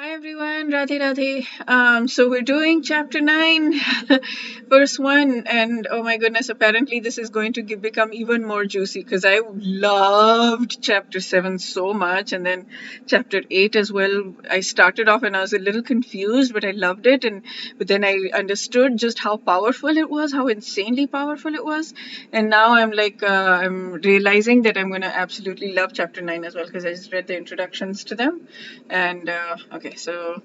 Hi everyone, Radhe Radhe. So we're doing chapter 9, verse 1, and oh my goodness, apparently this is going to become even more juicy because I loved chapter 7 so much, and then chapter 8 as well. I started off and I was a little confused, but I loved it, but then I understood just how powerful it was, how insanely powerful it was, and now I'm realizing that I'm going to absolutely love chapter 9 as well because I just read the introductions to them. And okay, so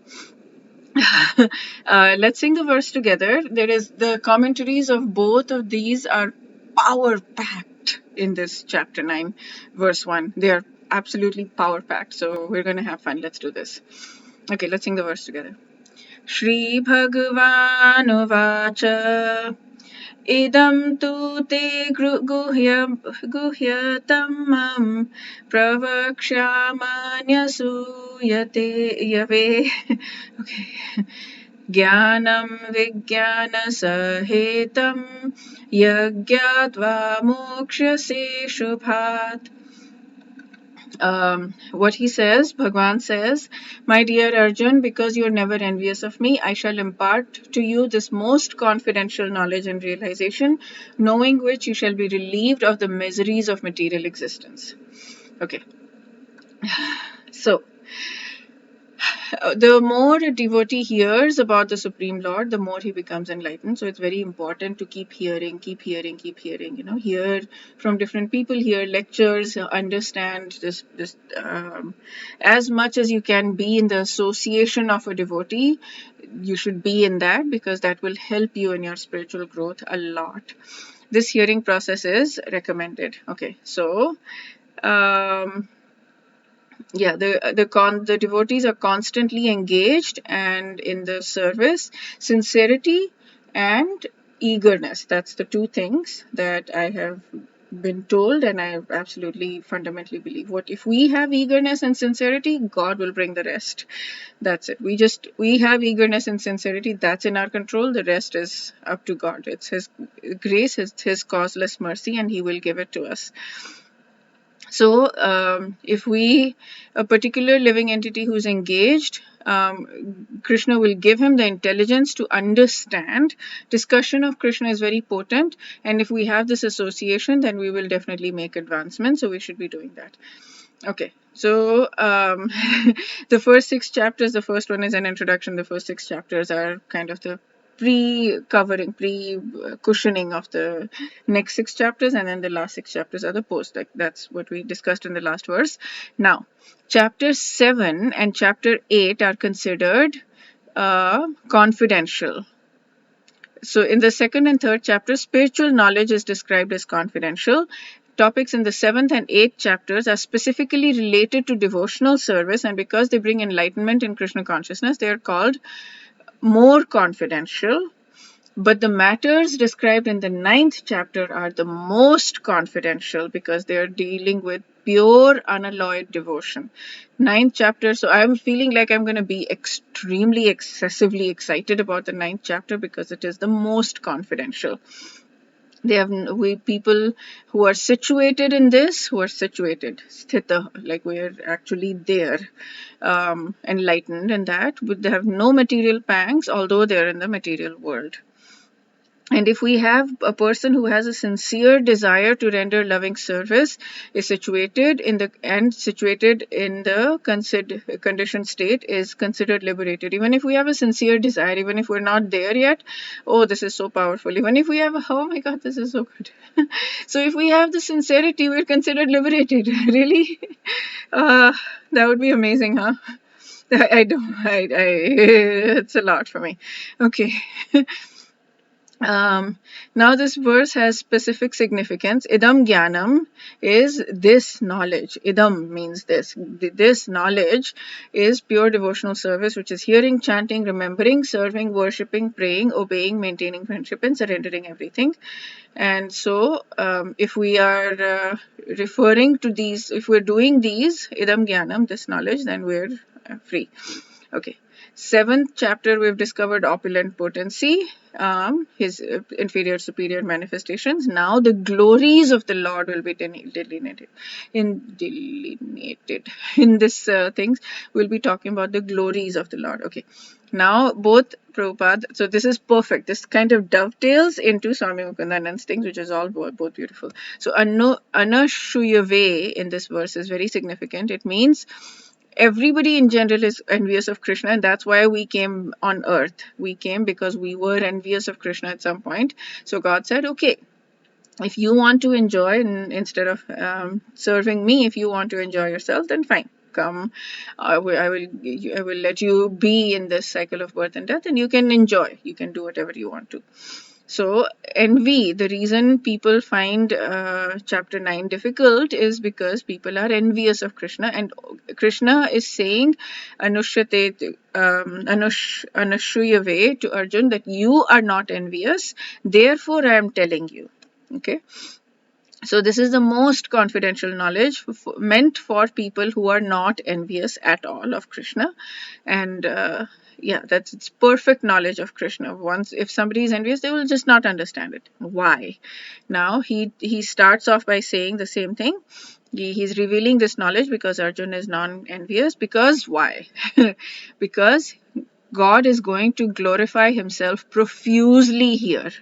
let's sing the verse together. There is the commentaries of both of these are power packed in this chapter 9, verse 1. They are absolutely power packed. So we're going to have fun. Let's do this. Okay, let's sing the verse together. Shri Bhagavan Vacha Idam tu te guhyatamam pravakshamanyasuyate yave. Okay. Jnanam vijnana sahetam yagyatva mokshase shubhat. What he says, Bhagwan says, my dear Arjun, because you are never envious of me, I shall impart to you this most confidential knowledge and realization, knowing which you shall be relieved of the miseries of material existence. Okay. So, the more a devotee hears about the Supreme Lord, the more he becomes enlightened. So it's very important to keep hearing, hear from different people, hear lectures, understand this as much as you can be in the association of a devotee. You should be in that because that will help you in your spiritual growth a lot. This hearing process is recommended. Okay, so the devotees are constantly engaged and in the service, sincerity and eagerness. That's the two things that I have been told, and I absolutely fundamentally believe. What if we have eagerness and sincerity, God will bring the rest. That's it. We have eagerness and sincerity. That's in our control. The rest is up to God. It's His grace, His causeless mercy, and He will give it to us. So if a particular living entity who's engaged, Krishna will give him the intelligence to understand. Discussion of Krishna is very potent, and if we have this association, then we will definitely make advancements. So we should be doing that. Okay, so the first 6 chapters, the first one is an introduction. The first 6 chapters are kind of the pre-cushioning of the next 6 chapters, and then the last 6 chapters are the post. Like that's what we discussed in the last verse. Now, chapter 7 and chapter 8 are considered confidential. So in the second and third chapters, spiritual knowledge is described as confidential. Topics in the 7th and 8th chapters are specifically related to devotional service, and because they bring enlightenment in Krishna consciousness, they are called more confidential. But the matters described in the 9th chapter are the most confidential because they are dealing with pure unalloyed devotion. 9th chapter, so I'm feeling like I'm going to be extremely excessively excited about the 9th chapter because it is the most confidential. People who are situated in this, sthita, like we are actually there, enlightened in that, but they have no material pangs, although they are in the material world. And if we have a person who has a sincere desire to render loving service, is situated in the conditioned state, is considered liberated. Even if we have a sincere desire, even if we're not there yet, oh, this is so powerful. Even if we have oh my God, this is so good. So if we have the sincerity, we're considered liberated. Really? That would be amazing, huh? It's a lot for me. Okay. Now this verse has specific significance. Idam jnanam is this knowledge. Idam means this. This knowledge is pure devotional service, which is hearing, chanting, remembering, serving, worshipping, praying, obeying, maintaining friendship, and surrendering everything. And so if we are referring to these, if we're doing these, idam jnanam, this knowledge, then we're free. Okay. 7th chapter, we've discovered opulent potency, his inferior superior manifestations. Now the glories of the Lord will be delineated in this things. We'll be talking about the glories of the Lord. Okay. Now both Prabhupada, so this is perfect. This kind of dovetails into Swami Mukundanand's things, which is all both beautiful. So Anashuyave in this verse is very significant. It means everybody in general is envious of Krishna, and that's why we came on earth. We came because we were envious of Krishna at some point. So God said, okay, if you want to enjoy, instead of serving me, if you want to enjoy yourself, then fine, come. I will let you be in this cycle of birth and death, and you can enjoy. You can do whatever you want to. So envy, the reason people find chapter 9 difficult is because people are envious of Krishna, and Krishna is saying Anashuyave to Arjun that you are not envious, therefore I am telling you. Okay. So this is the most confidential knowledge meant for people who are not envious at all of Krishna. And yeah, it's perfect knowledge of Krishna. Once if somebody is envious, they will just not understand it. Why? Now he starts off by saying the same thing. He's revealing this knowledge because Arjun is non-envious. Because why? Because God is going to glorify himself profusely here.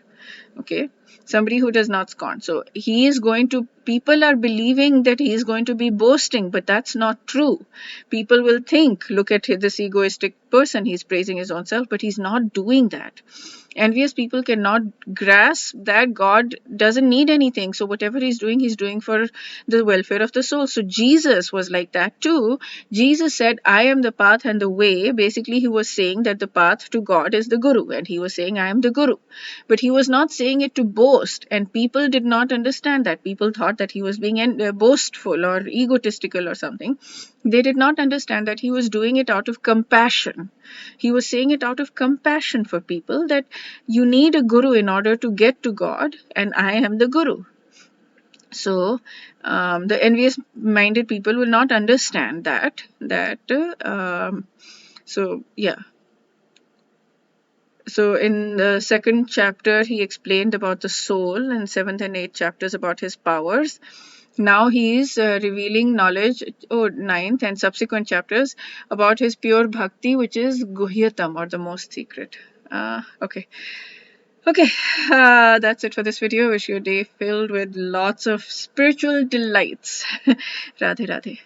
Okay, somebody who does not scorn. So he is going to, people are believing that he is going to be boasting, but that's not true. People will think, look at this egoistic person, he's praising his own self, but he's not doing that. Envious people cannot grasp that God doesn't need anything. So whatever he's doing for the welfare of the soul. So Jesus was like that too. Jesus said, I am the path and the way. Basically, he was saying that the path to God is the Guru, and he was saying, I am the Guru. But he was not saying it to boast, and people did not understand that. People thought that he was being boastful or egotistical or something. They did not understand that he was doing it out of compassion. He was saying it out of compassion for people, that you need a guru in order to get to God, and I am the Guru. So the envious minded people will not understand that. So yeah. So in the 2nd chapter, he explained about the soul, and 7th and 8th chapters about his powers. Now he is revealing knowledge, 9th and subsequent chapters, about his pure bhakti, which is guhyatam, or the most secret. Okay. Okay, that's it for this video. Wish you a day filled with lots of spiritual delights. Radhe Radhe.